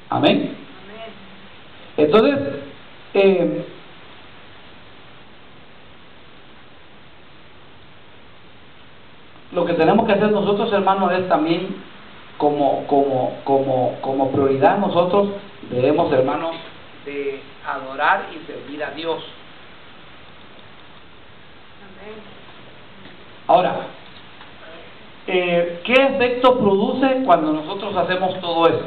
Amén. Entonces, lo que tenemos que hacer nosotros, hermanos, es también como prioridad, nosotros debemos, hermanos, de adorar y servir a Dios. Ahora, ¿qué efecto produce cuando nosotros hacemos todo eso?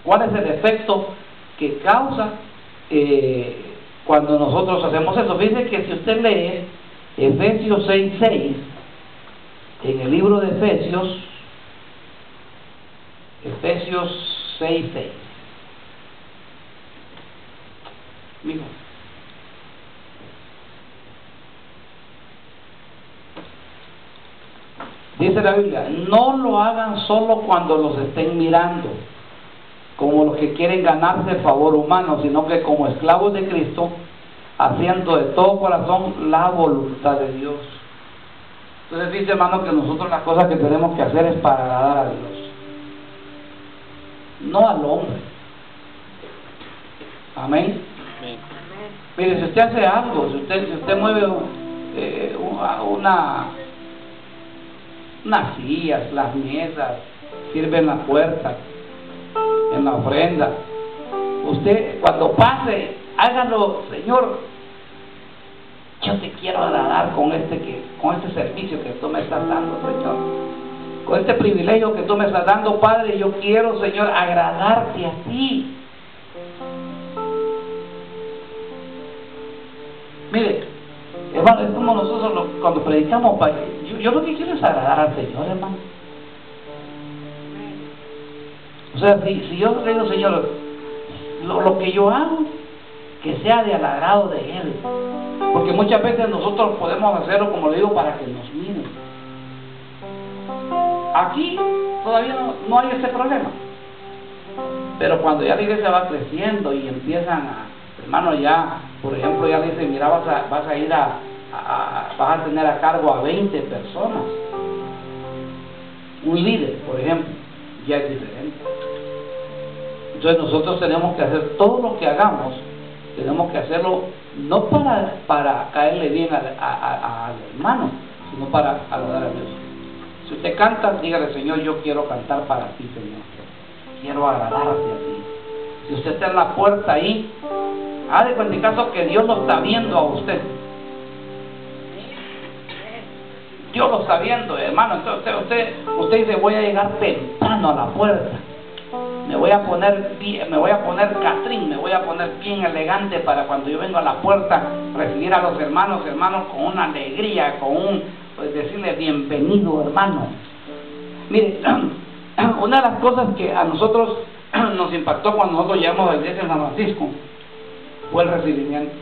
¿Cuál es el efecto que causa cuando nosotros hacemos eso? Fíjense que si usted lee Efesios 6.6, en el libro de Efesios 6.6, mijo, dice la Biblia, no lo hagan solo cuando los estén mirando, como los que quieren ganarse el favor humano, sino que como esclavos de Cristo, haciendo de todo corazón la voluntad de Dios. Entonces dice, hermano, que nosotros las cosas que tenemos que hacer es para agradar a Dios, no al hombre. Amén. Amén. Mire, si usted hace algo, si usted mueve unas sillas, las mesas, sirve en la puerta, en la ofrenda, usted cuando pase, hágalo, Señor, yo te quiero agradar con este servicio que tú me estás dando, Señor, con este privilegio que tú me estás dando, Padre. Yo quiero, Señor, agradarte a ti. Mire, hermano, es como nosotros cuando predicamos, yo lo que quiero es agradar al Señor, hermano. O sea, si yo le digo, Señor, lo que yo hago, que sea de al agrado de Él. Porque muchas veces nosotros podemos hacerlo, como le digo, para que nos miren. Aquí todavía no hay ese problema. Pero cuando ya la iglesia va creciendo y empiezan hermano, ya, por ejemplo, ya le dicen, mira, vas a ir vas a tener a cargo a 20 personas. Un líder, por ejemplo, ya es diferente. Entonces nosotros tenemos que hacer todo lo que hagamos, tenemos que hacerlo no para caerle bien al hermano, sino para agradar a Dios. Si Si usted canta, dígale: Señor, yo quiero cantar para ti, Señor. Quiero agradarte a ti. Si usted está en la puerta ahí, haz de cuenta caso que Dios lo está viendo a usted. Dios lo está viendo, hermano. Entonces usted dice: voy a llegar temprano a la puerta. Me voy a poner Catrín, me voy a poner bien elegante para cuando yo vengo a la puerta recibir a los hermanos con una alegría, pues decirle: bienvenido, hermano. Mire, una de las cosas que a nosotros nos impactó cuando nosotros llegamos a la iglesia en San Francisco fue el recibimiento.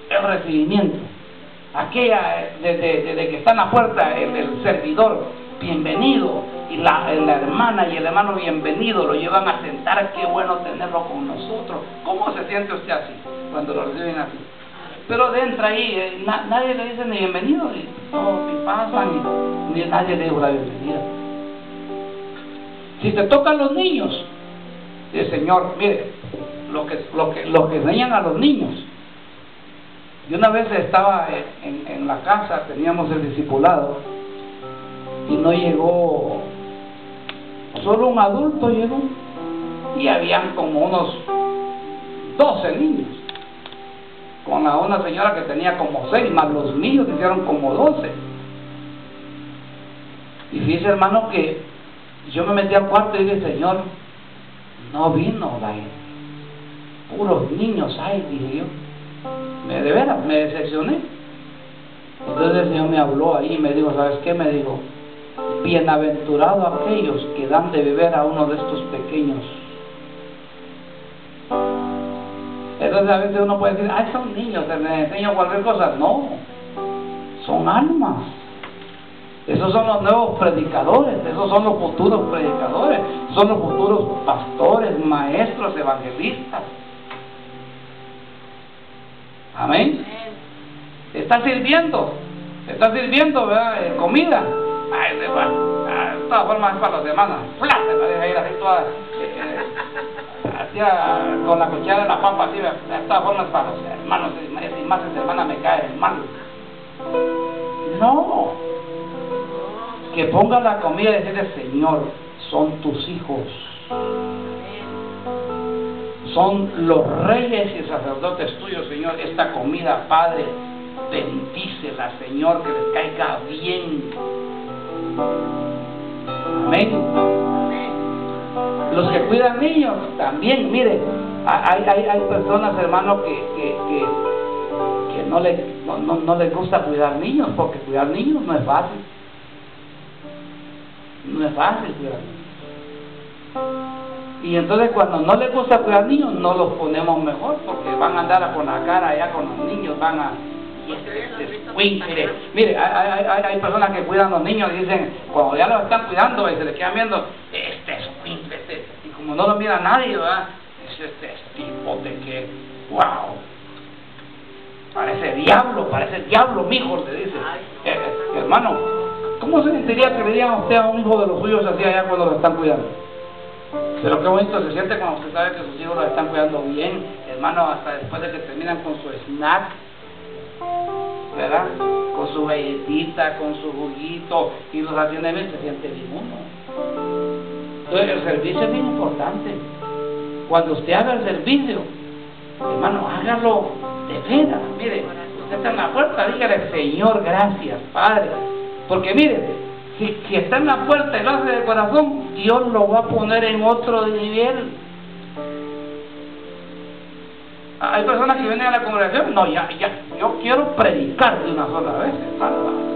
El recibimiento. Aquella, desde que está en la puerta, el servidor: bienvenido. Y la hermana y el hermano: bienvenido. Lo llevan a sentar. Qué bueno tenerlo con nosotros. ¿Cómo se siente usted así cuando lo reciben así? Pero dentro ahí nadie le dice ni bienvenido, y todos pasan y ni nadie le dice la bienvenida. Si te tocan los niños, dice: Señor, mire lo que enseñan a los niños. Yo una vez estaba en la casa, teníamos el discipulado, y no llegó, solo un adulto llegó, y habían como unos 12 niños, con una señora que tenía como 6, más los niños que hicieron como 12. Y fíjese, hermano, que yo me metí al cuarto y dije: Señor, no vino puros niños hay, dije yo. De veras, me decepcioné. Entonces el Señor me habló ahí y me dijo: ¿sabes qué? Me dijo: bienaventurados aquellos que dan de beber a uno de estos pequeños. Entonces a veces uno puede decir: ay, son niños, les enseño cualquier cosa. No, son almas. Esos son los nuevos predicadores, esos son los futuros predicadores, son los futuros pastores, maestros, evangelistas. Amén. Está sirviendo, ¿verdad? Comida. Ay, de todas formas es para los demás. ¡Fla! Se la deja ir así toda, con la cuchara de la papa así. De todas formas es para los hermanos. Y más esa hermana me cae mal. No. Que ponga la comida y decirle: Señor, son tus hijos. Son los reyes y sacerdotes tuyos, Señor. Esta comida, Padre, bendícela, Señor, que les caiga bien. Amén. Los que cuidan niños también, mire, hay personas, hermanos, que no les gusta cuidar niños, porque cuidar niños no es fácil. No es fácil cuidar niños. Y entonces cuando no les gusta cuidar niños, no los ponemos mejor, porque van a andar con la cara allá con los niños, van a... Mire, hay personas que cuidan a los niños y dicen, cuando ya los están cuidando y se les quedan viendo: y como no lo mira nadie, ¿verdad? Es tipo de que, wow, parece diablo, mijo, le dice. Hermano, ¿cómo se sentiría que le digan a usted a un hijo de los suyos así allá cuando lo están cuidando? Pero qué bonito se siente cuando usted sabe que sus hijos los están cuidando bien, hermano, hasta después de que terminan con su snack, ¿verdad? Con su galletita, con su juguito, y los atiende bien, se siente bien uno. Entonces el servicio es bien importante. Cuando usted haga el servicio, hermano, hágalo de veras. Mire, usted está en la puerta, dígale: Señor, gracias, Padre. Porque mire, si está en la puerta y lo hace de corazón, Dios lo va a poner en otro nivel. Hay personas que vienen a la congregación: no, yo quiero predicar de una sola vez, hermano.